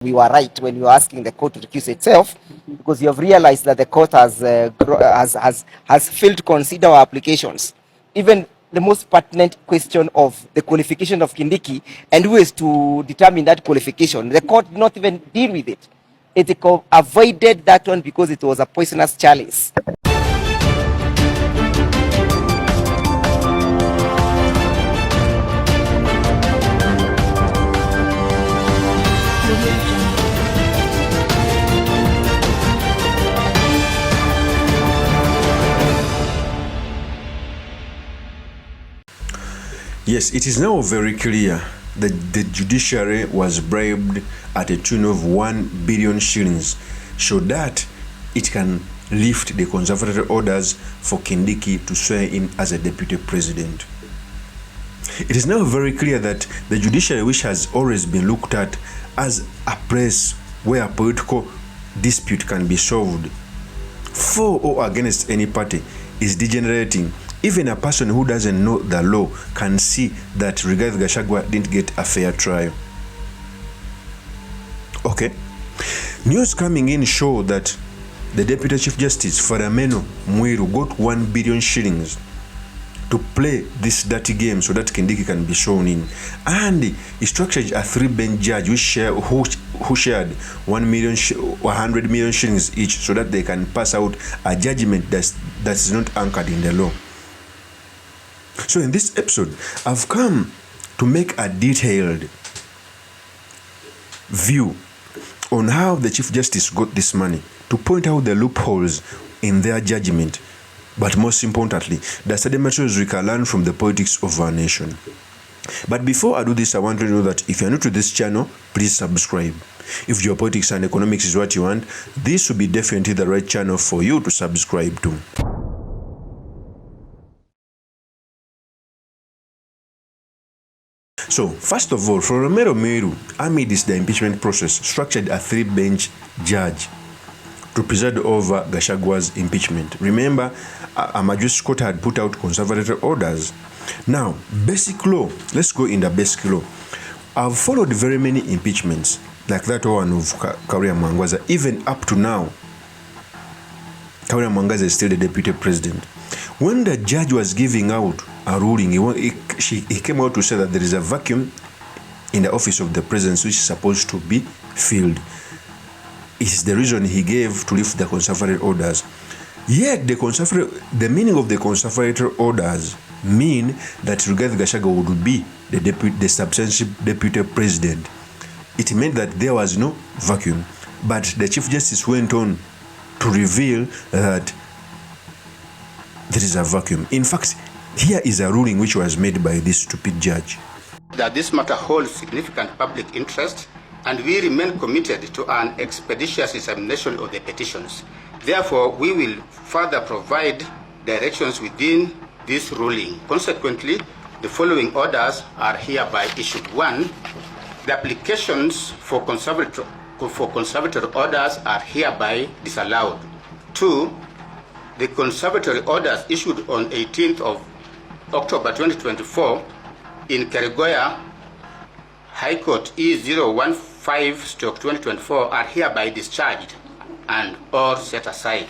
We were right when we were asking the court to recuse itself, because you have realized that the court has failed to consider our applications. Even the most pertinent question of the qualification of Kindiki and who is to determine that qualification, the court did not even deal with it. It avoided that one because it was a poisonous chalice. Yes, it is now very clear that the judiciary was bribed at a tune of 1 billion shillings so that it can lift the conservatory orders for Kindiki to swear in as a deputy president. It is now very clear that the judiciary, which has always been looked at as a place where political dispute can be solved for or against any party, is degenerating. Even a person who doesn't know the law can see that Rigathi Gachagua didn't get a fair trial. Okay. News coming in show that the Deputy Chief Justice Farameno Mwiru got 1 billion shillings to play this dirty game so that Kindiki can be shown in. And he structured a 3-bench judge who shared 100 million shillings each so that they can pass out a judgment that's not anchored in the law. So in this episode, I've come to make a detailed view on how the Chief Justice got this money, to point out the loopholes in their judgment, but most importantly, the study materials we can learn from the politics of our nation. But before I do this, I want to know that if you're new to this channel, please subscribe. If geopolitics and economics is what you want, this will be definitely the right channel for you to subscribe to. So, first of all, Farameno Mwiru, amidst the impeachment process, structured a 3-bench judge to preside over Gachagua's impeachment. Remember, a magistrate court had put out conservatory orders. Now, basic law, let's go in the basic law. I've followed very many impeachments, like that one of Kawira Mwangwaza. Even up to now, Kawira Mwangwaza is still the deputy president. When the judge was giving out a ruling, he came out to say that there is a vacuum in the office of the president which is supposed to be filled. It's the reason he gave to lift the conservatory orders. Yet the meaning of the conservatory orders mean that Rigathi Gachagua would be the substantive deputy president. It meant that there was no vacuum. But the Chief Justice went on to reveal that there is a vacuum. In fact, here is a ruling which was made by this stupid judge. That this matter holds significant public interest, and we remain committed to an expeditious examination of the petitions. Therefore, we will further provide directions within this ruling. Consequently, the following orders are hereby issued. 1. The applications for conservatory orders are hereby disallowed. 2. The conservatory orders issued on 18th of October 2024 in Keregoya High Court E015/2024 are hereby discharged and or set aside.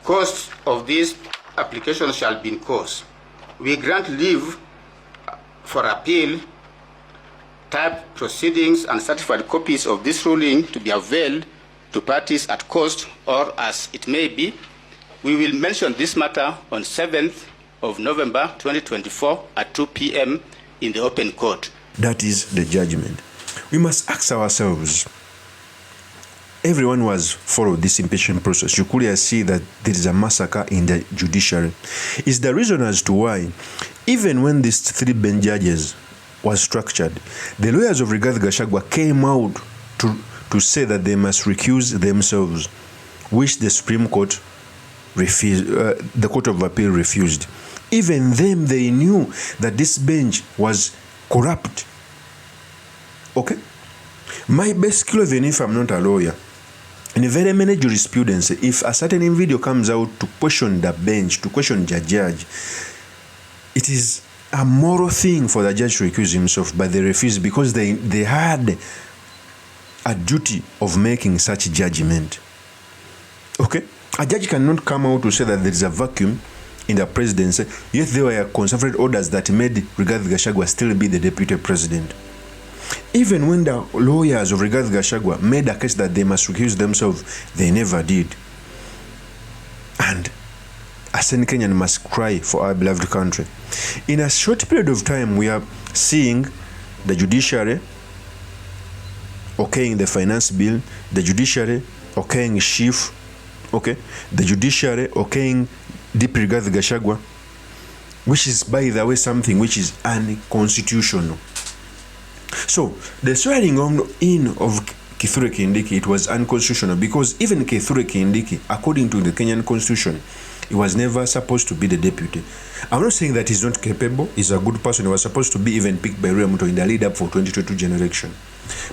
Costs of these applications shall be incurred. We grant leave for appeal, type proceedings and certified copies of this ruling to be availed to parties at cost or as it may be. We will mention this matter on 7th of November 2024 at 2 p.m. in the open court. That is the judgment. We must ask ourselves, everyone who has followed this impeachment process, you could see that there is a massacre in the judiciary. It's the reason as to why, even when these 3-bench judges was structured, the lawyers of Rigathi Gachagua came out to say that they must recuse themselves, which the Supreme Court refused, the Court of Appeal refused. Even them, they knew that this bench was corrupt. Okay? My best clue, even if I'm not a lawyer, in very many jurisprudence, if a certain video comes out to question the bench, to question the judge, it is a moral thing for the judge to recuse himself, but they refused because they had a duty of making such judgment. Okay? A judge cannot come out to say that there is a vacuum in the presidency, yet there were conservative orders that made Rigathi Gachagua still be the deputy president. Even when the lawyers of Rigathi Gachagua made a case that they must recuse themselves, they never did. And a sane Kenyan must cry for our beloved country. In a short period of time, we are seeing the judiciary okaying the finance bill, the judiciary okaying chief, okay, the judiciary okaying Deep Rigathi Gachagua, which is, by the way, something which is unconstitutional. So the swearing in of Kithure Kindiki, it was unconstitutional because even Kithure Kindiki, according to the Kenyan constitution, he was never supposed to be the deputy. I'm not saying that he's not capable. He's a good person. He was supposed to be even picked by William Ruto in the lead up for 2022 generation.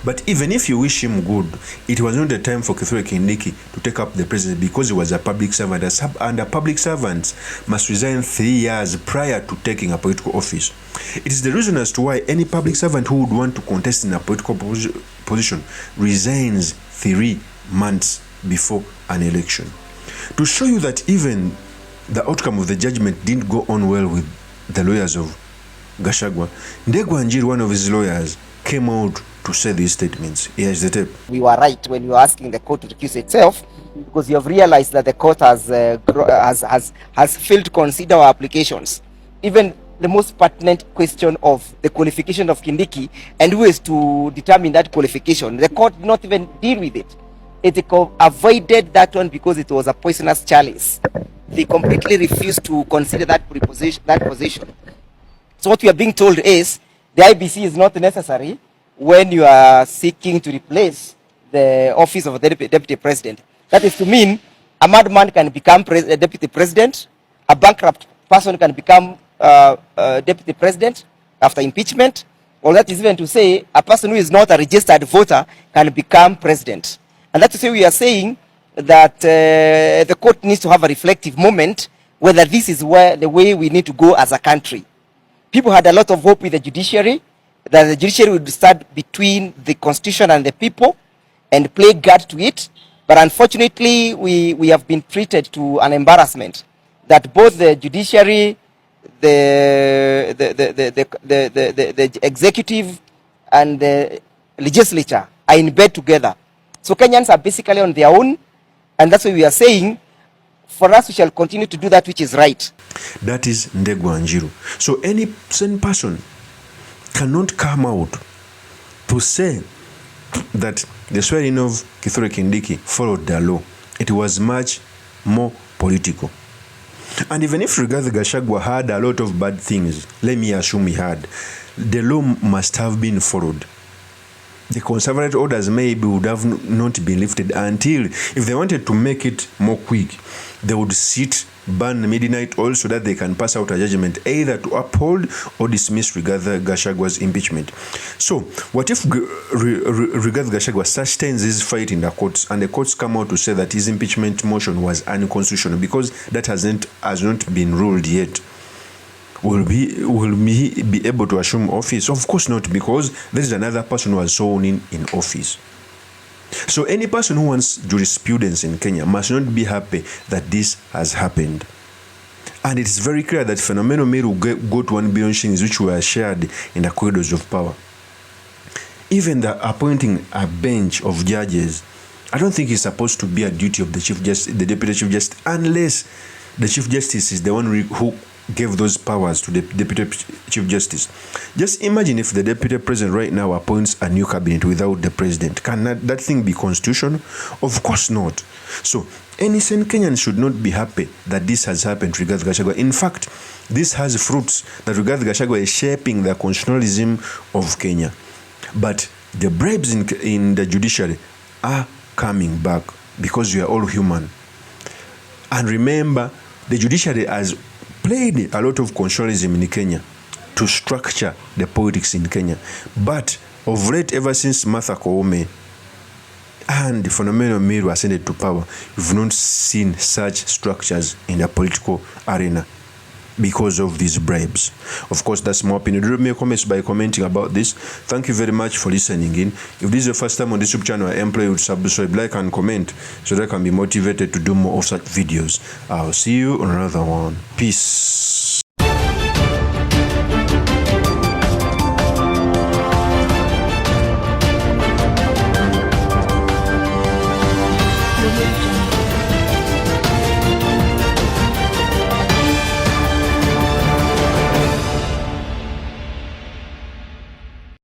But even if you wish him good, it was not the time for Kithure Kindiki to take up the presidency because he was a public servant. And a public servant must resign 3 years prior to taking a political office. It is the reason as to why any public servant who would want to contest in a political position resigns 3 months before an election. To show you that even the outcome of the judgment didn't go on well with the lawyers of Gachagua, Ndegwa Wanjiru, one of his lawyers, came out to say these statements. Here's the tape. We were right when we were asking the court to recuse itself, because you have realized that the court has failed to consider our applications. Even the most pertinent question of the qualification of Kindiki and who is to determine that qualification, the court did not even deal with it. It avoided that one because it was a poisonous chalice. They completely refused to consider that position. So what we are being told is the IBC is not necessary when you are seeking to replace the office of the deputy president. That is to mean a madman can become deputy president, a bankrupt person can become deputy president after impeachment, or that is even to say a person who is not a registered voter can become president. And that's to say we are saying that the court needs to have a reflective moment whether this is the way we need to go as a country. People had a lot of hope with the judiciary, that the judiciary would stand between the constitution and the people and play guard to it. But unfortunately, we have been treated to an embarrassment that both the judiciary, the executive, and the legislature are in bed together. So Kenyans are basically on their own, and that's why we are saying, for us, we shall continue to do that which is right. That is Ndegwa Wanjiru. So any sane person cannot come out to say that the swearing of Kithure Kindiki followed the law. It was much more political. And even if Rigathi Gachagua had a lot of bad things, let me assume he had, the law must have been followed. The conservative orders maybe would have not been lifted until, if they wanted to make it more quick, they would sit, burn midnight oil so that they can pass out a judgment either to uphold or dismiss Rigathi Gachagua's impeachment. So, what if Rigathi Gachagua sustains his fight in the courts and the courts come out to say that his impeachment motion was unconstitutional because that has not been ruled yet? Will he be able to assume office? Of course not, because there is another person who was sworn in office. So any person who wants jurisprudence in Kenya must not be happy that this has happened. And it is very clear that phenomenal Meru got 1 billion shillings which were shared in the corridors of power. Even the appointing a bench of judges, I don't think it's supposed to be a duty of the Chief Justice, the Deputy Chief Justice, unless the Chief Justice is the one who gave those powers to the Deputy Chief Justice. Just imagine if the Deputy President right now appoints a new cabinet without the President. Can that thing be constitutional? Of course not. So, any sane Kenyan should not be happy that this has happened to Rigathi Gachagua. In fact, this has fruits that Rigathi Gachagua is shaping the constitutionalism of Kenya. But the bribes in the judiciary are coming back because we are all human. And remember, the judiciary has played a lot of constitutionalism in Kenya to structure the politics in Kenya. But of late, ever since Martha Koome and the phenomenal Meru ascended to power, we've not seen such structures in the political arena. because of these bribes. Of course, that's my opinion. Drop me a comment by commenting about this. Thank you very much for listening in. If this is your first time on this YouTube channel, I implore you to subscribe, like, and comment so that I can be motivated to do more of such videos. I'll see you on another one. Peace.